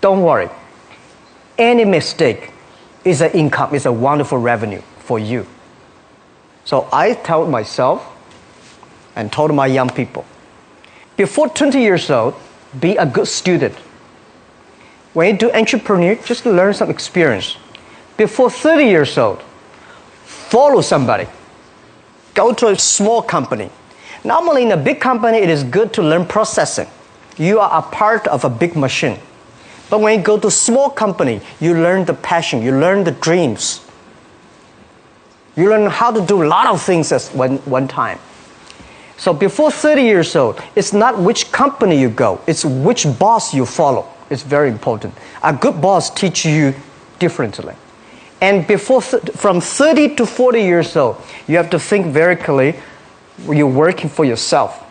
don't worry. Any mistake is an income, is a wonderful revenue for you. So I tell myself and told my young people, before 20 years old, be a good student. When you do entrepreneur, just learn some experience. Before 30 years old, follow somebody. Go to a small company. Normally in a big company, it is good to learn processing. You are a part of a big machine. But when you go to a small company, you learn the passion, you learn the dreams. You learn how to do a lot of things at one time. So before 30 years old, it's not which company you go, it's which boss you follow. It's very important. A good boss teaches you differently. And from 30 to 40 years old, you have to think very clearly, you're working for yourself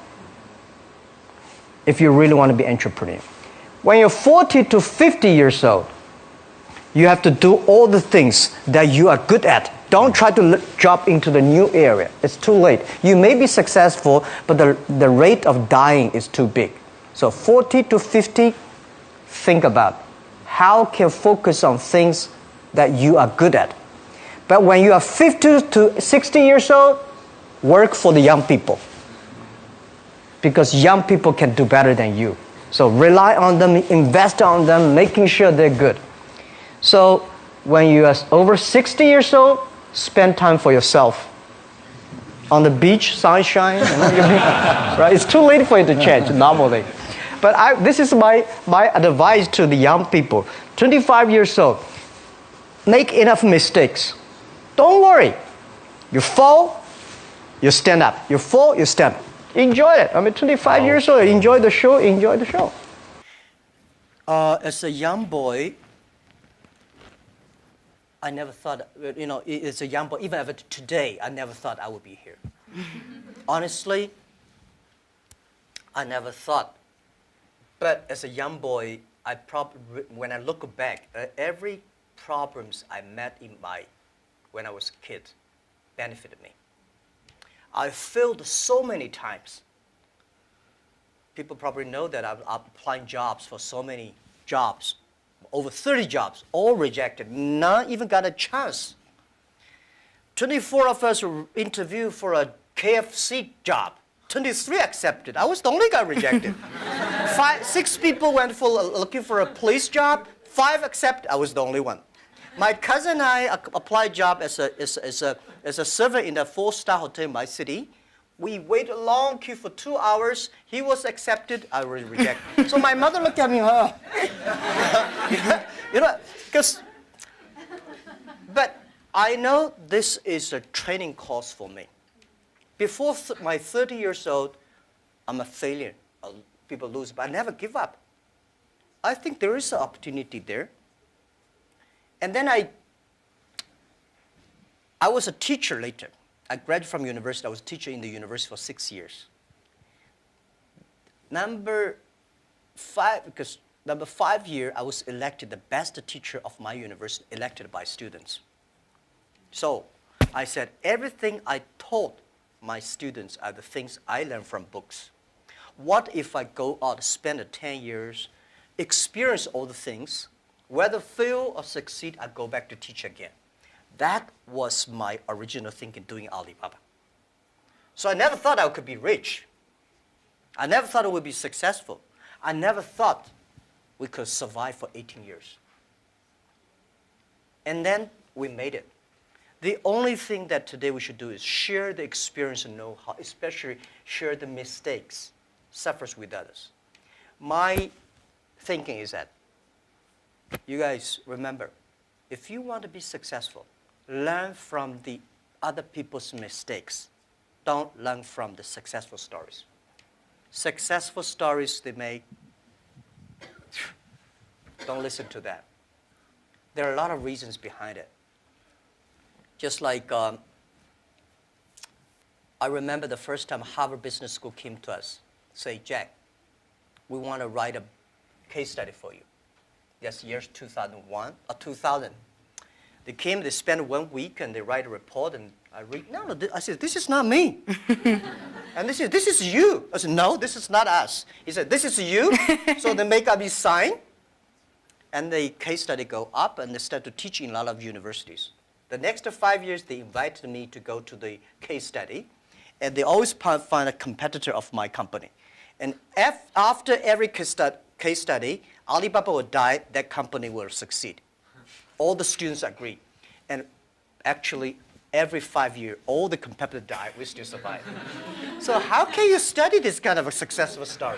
if you really want to be an entrepreneur. When you're 40 to 50 years old, you have to do all the things that you are good at. Don't try to jump into the new area. It's too late. You may be successful, but the rate of dying is too big. So 40 to 50, think about how can you focus on things that you are good at. But when you are 50 to 60 years old, work for the young people. Because young people can do better than you. So rely on them, invest on them, making sure they're good. So when you are over 60 years old, spend time for yourself. On the beach, sunshine, right? It's too late for you to change normally. But this is my advice to the young people. 25 years old, make enough mistakes. Don't worry. You fall, you stand up. You fall, you stand up. Enjoy it. 25 years old, enjoy the show. As a young boy, I never thought, as a young boy, even today, I never thought I would be here. Honestly, I never thought. But as a young boy, when I look back, every problems I met when I was a kid benefited me. I failed so many times. People probably know that I'm applying jobs for so many jobs, over 30 jobs, all rejected, not even got a chance. 24 of us were interviewed for a KFC job. 23 accepted. I was the only guy rejected. 6 people went looking for a police job. 5 accepted. I was the only one. My cousin and I applied job as a server in a 4-star hotel in my city. We waited a long queue for 2 hours. He was accepted. I was rejected. So my mother looked at me, but I know this is a training course for me. Before my 30 years old, I'm a failure. People lose, but I never give up. I think there is an opportunity there. And then I was a teacher later. I graduated from university. I was a teacher in the university for 6 years. Number 5 year, I was elected the best teacher of my university, elected by students. So I said, everything I taught my students are the things I learned from books. What if I go out, spend 10 years, experience all the things, whether fail or succeed, I go back to teach again. That was my original thinking doing Alibaba. So I never thought I could be rich. I never thought I would be successful. I never thought we could survive for 18 years. And then we made it. The only thing that today we should do is share the experience and know-how, especially share the mistakes, suffers with others. My thinking is that you guys remember, if you want to be successful, learn from the other people's mistakes. Don't learn from the successful stories. Successful stories they make, don't listen to that. There are a lot of reasons behind it. Just like I remember the first time Harvard Business School came to us, say, Jack, we want to write a case study for you. Yes, years 2001 or 2000. They came, they spent 1 week, and they write a report, and I read, I said, this is not me. And they said, this is you. I said, no, this is not us. He said, this is you. So they make up his sign, And the case study go up, and they start to teach in a lot of universities. The next 5 years, they invited me to go to the case study, and they always find a competitor of my company. And after every case study, Alibaba will die, that company will succeed. All the students agree. And actually, every 5 years, all the competitors die, we still survive. So how can you study this kind of a successful story?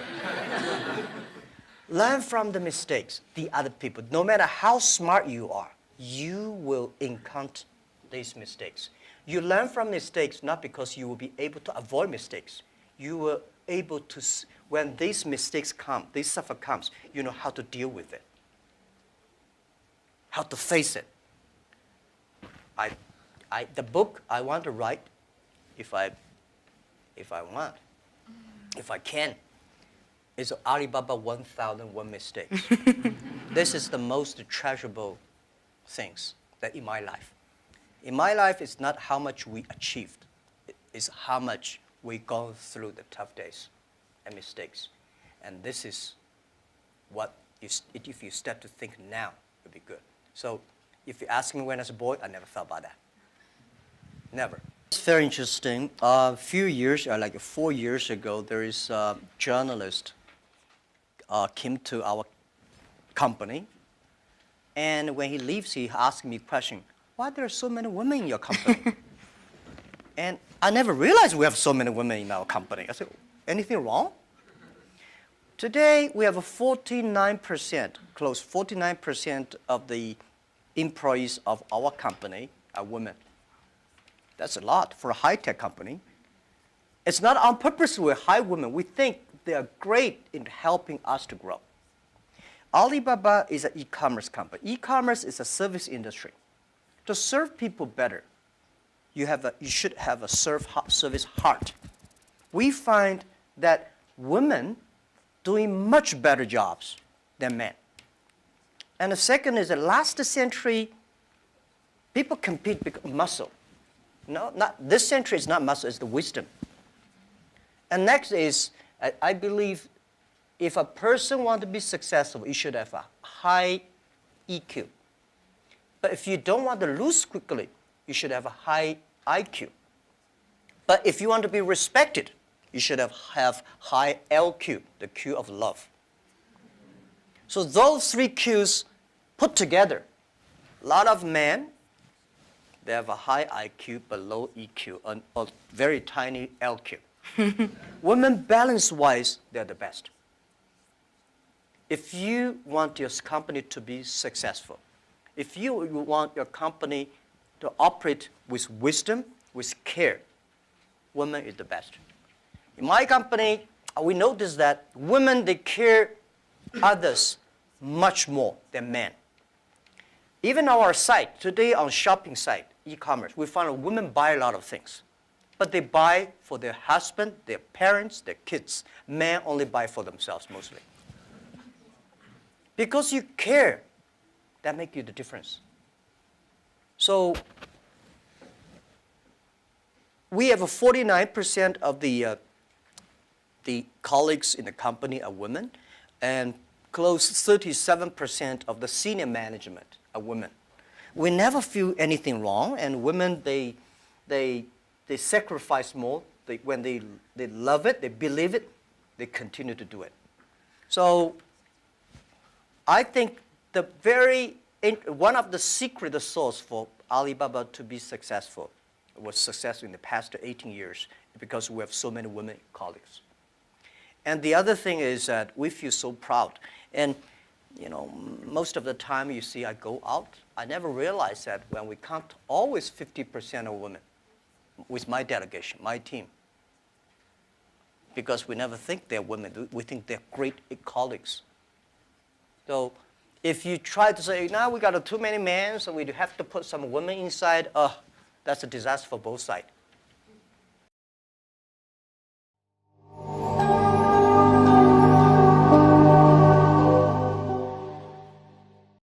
Learn from the mistakes, the other people. No matter how smart you are, you will encounter these mistakes. You learn from mistakes not because you will be able to avoid mistakes. You will able to, when these mistakes come, this suffer comes, you know how to deal with it, how to face it. The book I want to write, if I can, is Alibaba 1001 Mistakes. This is the most treasurable things that in my life. In my life, it's not how much we achieved. It's how much we go through the tough days and mistakes. And this is what, if you start to think now, it'll be good. So if you ask me when I was a boy, I never thought about that. Never. It's very interesting. A few years, like 4 years ago, there is a journalist came to our company. And when he leaves, he asked me a question, why are there so many women in your company? And I never realized we have so many women in our company. I said, anything wrong? Today, we have a 49%, close 49% of the employees of our company are women. That's a lot for a high-tech company. It's not on purpose we hire women. We think they are great in helping us to grow. Alibaba is an e-commerce company. E-commerce is a service industry. To serve people better, you should have a service heart. We find that women doing much better jobs than men. And the second is that last century, people compete because of muscle. No, not this century is not muscle, it's the wisdom. And next is, I believe, if a person wants to be successful, you should have a high EQ. But if you don't want to lose quickly, you should have a high IQ. But if you want to be respected, you should have high LQ, the Q of love. So those three Qs put together, a lot of men, they have a high IQ but low EQ, and a very tiny LQ. Women, balance-wise, they're the best. If you want your company to be successful, if you want your company to operate with wisdom, with care, women is the best. In my company, we notice that women, they care others much more than men. Even on our site, today on shopping site, e-commerce, we find women buy a lot of things. But they buy for their husband, their parents, their kids. Men only buy for themselves mostly. Because you care, that makes you the difference. So we have 49% of the colleagues in the company are women, and close 37% of the senior management are women. We never feel anything wrong, and women, they sacrifice more. When they love it, they believe it, they continue to do it. So I think one of the secret sauce for Alibaba to be successful was successful in the past 18 years because we have so many women colleagues. And the other thing is that we feel so proud. And most of the time you see I go out, I never realize that when we count always 50% of women with my delegation, my team. Because we never think they're women, we think they're great colleagues. So if you try to say, now we got too many men, so we have to put some women inside, that's a disaster for both sides.